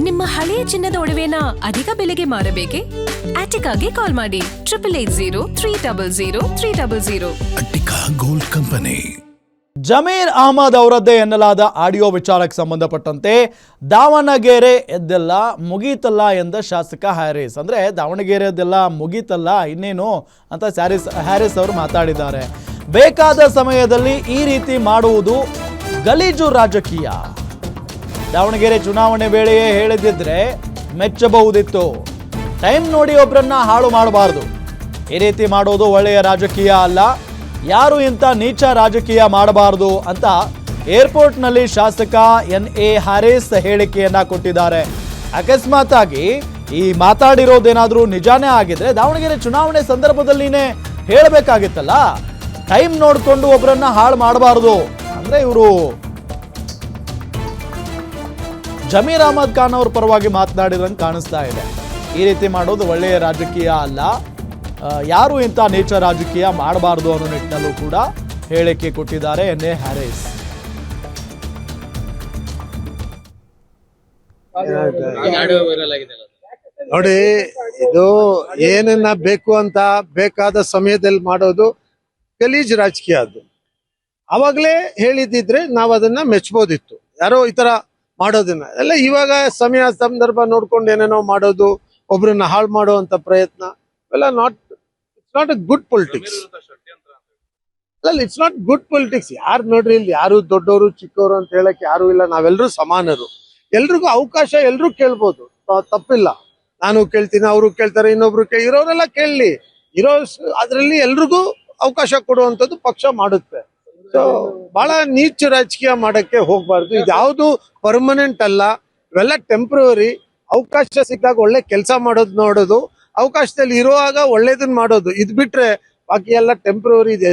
ನಿಮ್ಮ ಹಳೆಯ ಚಿನ್ನದ ಒಡವೆನ ಅಧಿಕ ಬೆಲೆಗೆ ಮಾರಬೇಕೆ? ಆಟಿಕಾಗೆ ಕಾಲ್ ಮಾಡಿ 8880 ಅಟ್ಟಿಕಾ ಗೋಲ್ಡ್ ಕಂಪನಿ. ಜಮೀರ್ ಅಹಮದ್ ಅವರದ್ದೇ ಎನ್ನಲಾದ ಆಡಿಯೋ ವಿಚಾರಕ್ಕೆ ಸಂಬಂಧಪಟ್ಟಂತೆ ದಾವಣಗೆರೆ ಎದ್ದೆಲ್ಲ ಮುಗೀತಲ್ಲ ಎಂದ ಶಾಸಕ ಹ್ಯಾರಿಸ್. ಅಂದರೆ ದಾವಣಗೆರೆ ಎದ್ದೆಲ್ಲ ಮುಗೀತಲ್ಲ ಇನ್ನೇನು ಅಂತ ಹ್ಯಾರಿಸ್ ಅವರು ಮಾತಾಡಿದ್ದಾರೆ. ಬೇಕಾದ ಸಮಯದಲ್ಲಿ ಈ ರೀತಿ ಮಾಡುವುದು ಗಲೀಜು ರಾಜಕೀಯ. ದಾವಣಗೆರೆ ಚುನಾವಣೆ ವೇಳೆಯೇ ಹೇಳಿದ್ದಿದ್ರೆ ಮೆಚ್ಚಬಹುದಿತ್ತು. ಟೈಮ್ ನೋಡಿ ಒಬ್ಬರನ್ನ ಹಾಳು ಮಾಡಬಾರ್ದು. ಈ ರೀತಿ ಮಾಡೋದು ಒಳ್ಳೆಯ ರಾಜಕೀಯ ಅಲ್ಲ. ಯಾರು ಇಂಥ ನೀಚ ರಾಜಕೀಯ ಮಾಡಬಾರದು ಅಂತ ಏರ್ಪೋರ್ಟ್ನಲ್ಲಿ ಶಾಸಕ NA ಹ್ಯಾರಿಸ್ ಹೇಳಿಕೆಯನ್ನ ಕೊಟ್ಟಿದ್ದಾರೆ. ಅಕಸ್ಮಾತ್ ಆಗಿ ಈ ಮಾತಾಡಿರೋದೇನಾದ್ರೂ ನಿಜಾನೇ ಆಗಿದ್ರೆ ದಾವಣಗೆರೆ ಚುನಾವಣೆ ಸಂದರ್ಭದಲ್ಲಿನೇ ಹೇಳಬೇಕಾಗಿತ್ತಲ್ಲ. ಟೈಮ್ ನೋಡಿಕೊಂಡು ಒಬ್ಬರನ್ನ ಹಾಳು ಮಾಡಬಾರದು ಅಂದ್ರೆ ಇವರು ಜಮೀರ್ ಅಹಮದ್ ಖಾನ್ ಅವ್ರ ಪರವಾಗಿ ಮಾತನಾಡಿದಂಗೆ ಕಾಣಿಸ್ತಾ ಇದೆ. ಈ ರೀತಿ ಮಾಡೋದು ಒಳ್ಳೆಯ ರಾಜಕೀಯ ಅಲ್ಲ. ಯಾರು ಇಂಥ ನೀಚ ರಾಜಕೀಯ ಮಾಡಬಾರದು ಅನ್ನೋ ನಿಟ್ಟಿನಲ್ಲೂ ಕೂಡ ಹೇಳಿಕೆ ಕೊಟ್ಟಿದ್ದಾರೆ NA ಹ್ಯಾರಿಸ್. ನೋಡಿ, ಇದು ಏನನ್ನ ಬೇಕು ಅಂತ ಬೇಕಾದ ಸಮಯದಲ್ಲಿ ಮಾಡೋದು ಗಲೀಜ್ ರಾಜಕೀಯ. ಅದು ಅವಾಗಲೇ ಹೇಳಿದ್ದಿದ್ರೆ ನಾವು ಅದನ್ನ ಮೆಚ್ಚಬಹುದಿತ್ತು. ಯಾರೋ ಈ ತರ ಮಾಡೋದನ್ನ ಎಲ್ಲ ಇವಾಗ ಸಮಯ ಸಂದರ್ಭ ನೋಡ್ಕೊಂಡು ಏನೇನೋ ಮಾಡೋದು, ಒಬ್ರನ್ನ ಹಾಳು ಮಾಡುವಂತ ಪ್ರಯತ್ನ ಎಲ್ಲ it's not a good politics. ಅಲ್ಲ, ಇಟ್ಸ್ ನಾಟ್ ಗುಡ್ ಪೊಲಿಟಿಕ್ಸ್. ಯಾರು ನೋಡ್ರಿ, ಇಲ್ಲಿ ಯಾರು ದೊಡ್ಡವರು ಚಿಕ್ಕವರು ಅಂತ ಹೇಳಕ್ ಯಾರು ಇಲ್ಲ. ನಾವೆಲ್ಲರೂ ಸಮಾನರು. ಎಲ್ರಿಗೂ ಅವಕಾಶ ಎಲ್ರೂ ಕೇಳ್ಬೋದು, ತಪ್ಪಿಲ್ಲ. ನಾನು ಕೇಳ್ತೀನಿ, ಅವರು ಕೇಳ್ತಾರೆ, ಇನ್ನೊಬ್ರು ಇರೋರೆಲ್ಲ ಕೇಳಲಿ. ಅದ್ರಲ್ಲಿ ಎಲ್ರಿಗೂ ಅವಕಾಶ ಕೊಡುವಂಥದ್ದು ಪಕ್ಷ ಮಾಡುತ್ತೆ. ಸೊ ಬಹಳ ನೀಚ ರಾಜಕೀಯ ಮಾಡಕ್ಕೆ ಹೋಗ್ಬಾರ್ದು. ಇದ್ಯಾವುದು ಪರ್ಮನೆಂಟ್ ಅಲ್ಲ, ಇವೆಲ್ಲ ಟೆಂಪ್ರವರಿ. ಅವಕಾಶ ಸಿಕ್ಕಾಗ ಒಳ್ಳೆ ಕೆಲಸ ನೋಡೋದು, ಅವಕಾಶದಲ್ಲಿ ಇರುವಾಗ ಒಳ್ಳೇದನ್ನ ಮಾಡೋದು. ಇದ್ ಬಿಟ್ರೆ ಬಾಕಿ ಎಲ್ಲ ಟೆಂಪ್ರವರಿ ಇದೆ.